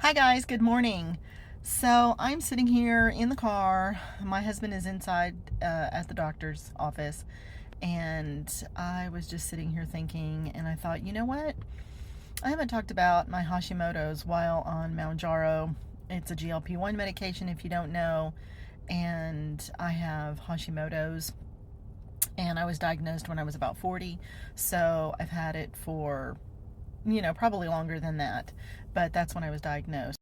Hi guys, good morning. So I'm sitting here in the car. My husband is inside at the doctor's office, and I was just sitting here thinking, and I thought, you know what? I haven't talked about my Hashimoto's while on Mounjaro. It's a GLP-1 medication, if you don't know, and I have Hashimoto's, and I was diagnosed when I was about 40, so I've had it for, probably longer than that, but that's when I was diagnosed.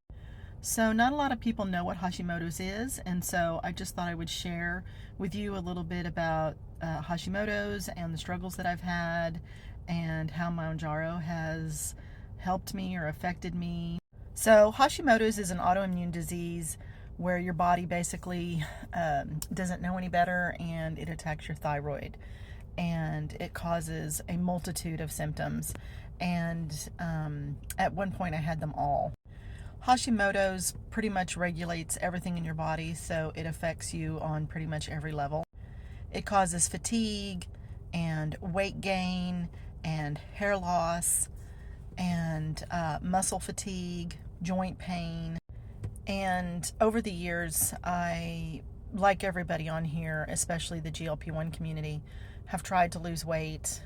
So, not a lot of people know what Hashimoto's is, and so I just thought I would share with you a little bit about Hashimoto's and the struggles that I've had and how Mounjaro has helped me or affected me. So, Hashimoto's is an autoimmune disease where your body basically doesn't know any better and it attacks your thyroid, and it causes a multitude of symptoms. And at one point, I had them all. Hashimoto's pretty much regulates everything in your body, so it affects you on pretty much every level. It causes fatigue and weight gain and hair loss and muscle fatigue, joint pain. And over the years, I, like everybody on here, especially the GLP-1 community, have tried to lose weight.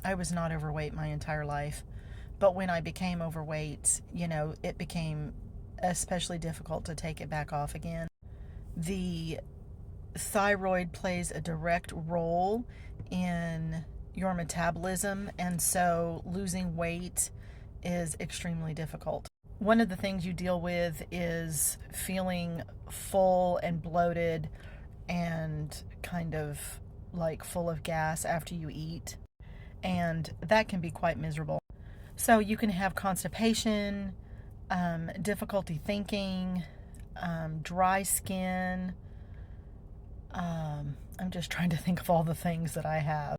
I was not overweight my entire life. But when I became overweight, it became especially difficult to take it back off again. The thyroid plays a direct role in your metabolism, and so losing weight is extremely difficult. One of the things you deal with is feeling full and bloated and kind of like full of gas after you eat, and that can be quite miserable. So you can have constipation, difficulty thinking, dry skin. I'm just trying to think of all the things that I have.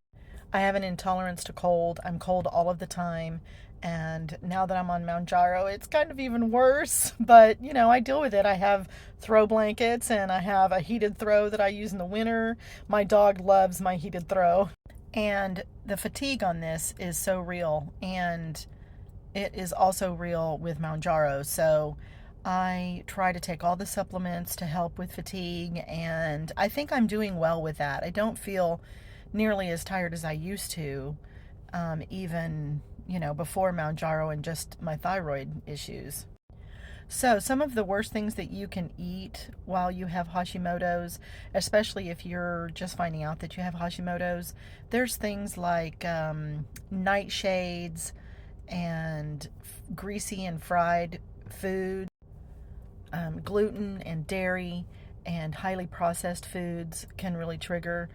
I have an intolerance to cold. I'm cold all of the time. And now that I'm on Mounjaro, it's kind of even worse. But, I deal with it. I have throw blankets and I have a heated throw that I use in the winter. My dog loves my heated throw. And the fatigue on this is so real. And it is also real with Mounjaro. So I try to take all the supplements to help with fatigue, and I think I'm doing well with that. I don't feel nearly as tired as I used to, even, before Mounjaro and just my thyroid issues. So, some of the worst things that you can eat while you have Hashimoto's, especially if you're just finding out that you have Hashimoto's, there's things like nightshades and greasy and fried food, gluten and dairy and highly processed foods can really trigger.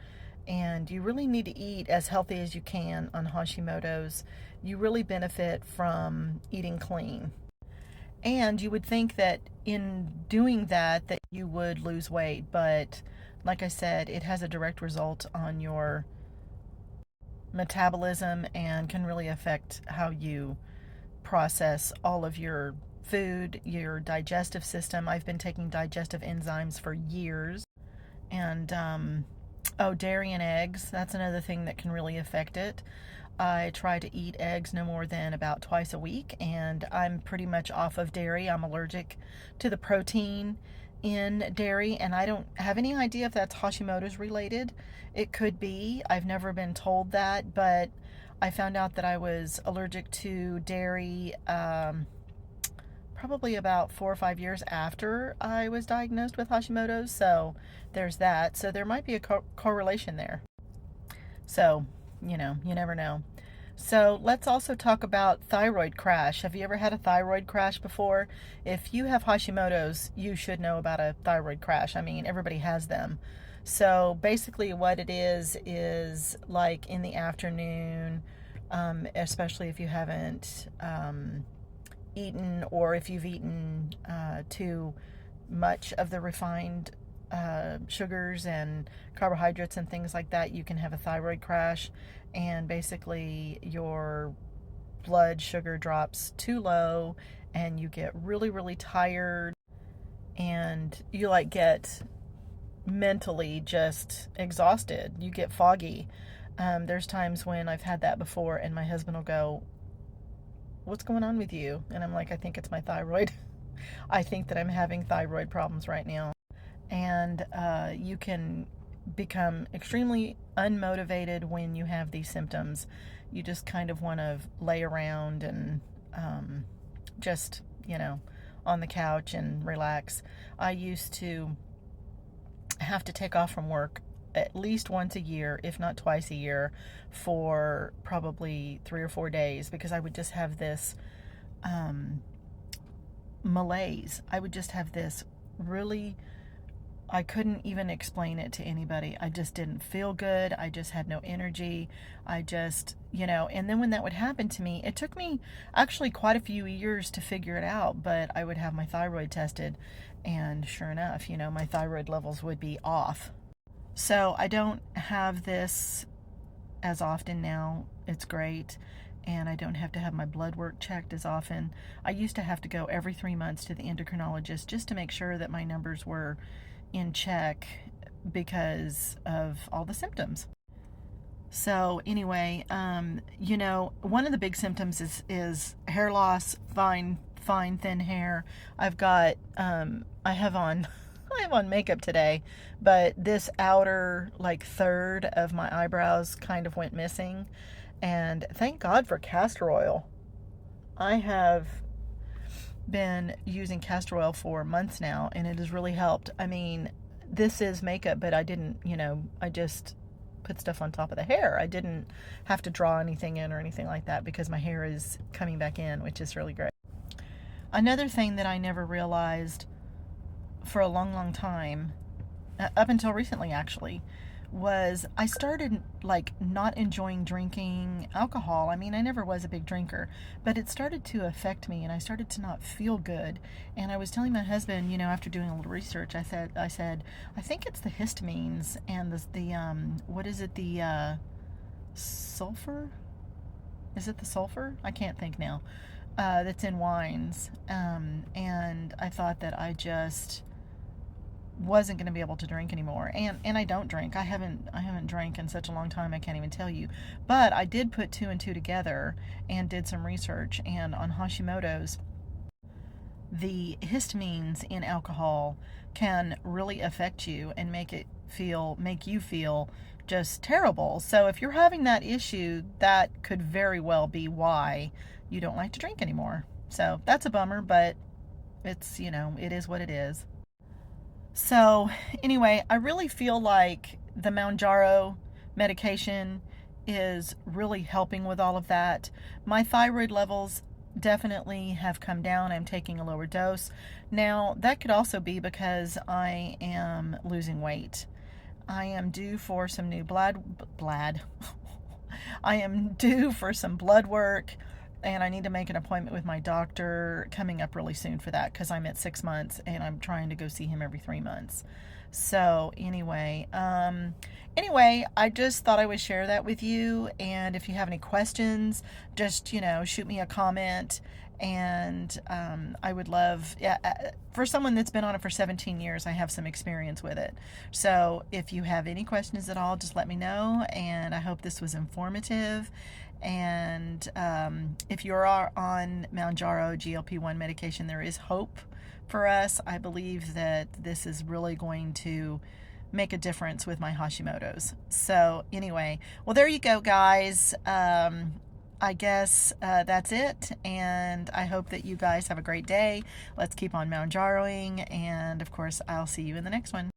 And you really need to eat as healthy as you can on Hashimoto's. You really benefit from eating clean. And you would think that in doing that you would lose weight, but like I said, it has a direct result on your metabolism and can really affect how you process all of your food, your digestive system. I've been taking digestive enzymes for years. And, dairy and eggs, that's another thing that can really affect it. I try to eat eggs no more than about twice a week, and I'm pretty much off of dairy. I'm allergic to the protein in dairy, and I don't have any idea if that's Hashimoto's related. It could be. I've never been told that, but I found out that I was allergic to dairy probably about 4 or 5 years after I was diagnosed with Hashimoto's, so there's that. So there might be a correlation there. So, you never know. So let's also talk about thyroid crash. Have you ever had a thyroid crash before? If you have Hashimoto's, you should know about a thyroid crash. I mean, everybody has them. So basically what it is like in the afternoon, especially if you haven't eaten, or if you've eaten too much of the refined sugars and carbohydrates and things like that, you can have a thyroid crash, and basically your blood sugar drops too low and you get really, really tired, and you get mentally just exhausted. You get foggy. There's times when I've had that before and my husband will go, what's going on with you? And I'm like, I think it's my thyroid. I think that I'm having thyroid problems right now. And you can become extremely unmotivated when you have these symptoms. You just kind of want to lay around and just, on the couch and relax. I used to have to take off from work at least once a year, if not twice a year, for probably 3 or 4 days, because I would just have this malaise. I would just have this really, I couldn't even explain it to anybody. I just didn't feel good. I just had no energy. I just, and then when that would happen to me, it took me actually quite a few years to figure it out, but I would have my thyroid tested, and sure enough, my thyroid levels would be off. So I don't have this as often now. It's great. And I don't have to have my blood work checked as often. I used to have to go every 3 months to the endocrinologist just to make sure that my numbers were in check because of all the symptoms. So anyway, one of the big symptoms is hair loss, fine thin hair. I've got I have on I have on makeup today, but this outer third of my eyebrows kind of went missing, and thank God for castor oil. I have been using castor oil for months now, and it has really helped. I mean, this is makeup, but I didn't, I just put stuff on top of the hair. I didn't have to draw anything in or anything like that because my hair is coming back in, which is really great. Another thing that I never realized for a long, long time, up until recently actually, was I started not enjoying drinking alcohol. I mean, I never was a big drinker, but it started to affect me, and I started to not feel good. And I was telling my husband, after doing a little research, I said, I think it's the histamines and the what is it, the sulfur? Is it the sulfur? I can't think now. That's in wines. And I thought that I just wasn't going to be able to drink anymore, and I don't drink. I haven't drank in such a long time I can't even tell you, but I did put two and two together and did some research, and on Hashimoto's, the histamines in alcohol can really affect you and make you feel just terrible. So if you're having that issue, that could very well be why you don't like to drink anymore. So that's a bummer, but it's, it is what it is. So anyway, I really feel like the Mounjaro medication is really helping with all of that. My thyroid levels definitely have come down. I'm taking a lower dose. Now, that could also be because I am losing weight. I am due for some new blood. I am due for some blood work, and I need to make an appointment with my doctor coming up really soon for that, because I'm at 6 months and I'm trying to go see him every 3 months. So anyway, I just thought I would share that with you. And if you have any questions, just, shoot me a comment. And I would love, for someone that's been on it for 17 years, I have some experience with it. So if you have any questions at all, just let me know. And I hope this was informative. And if you're on Mounjaro GLP-1 medication, there is hope for us. I believe that this is really going to make a difference with my Hashimoto's. So anyway, well, there you go, guys. I guess that's it, and I hope that you guys have a great day. Let's keep on Mounjaroing, and of course, I'll see you in the next one.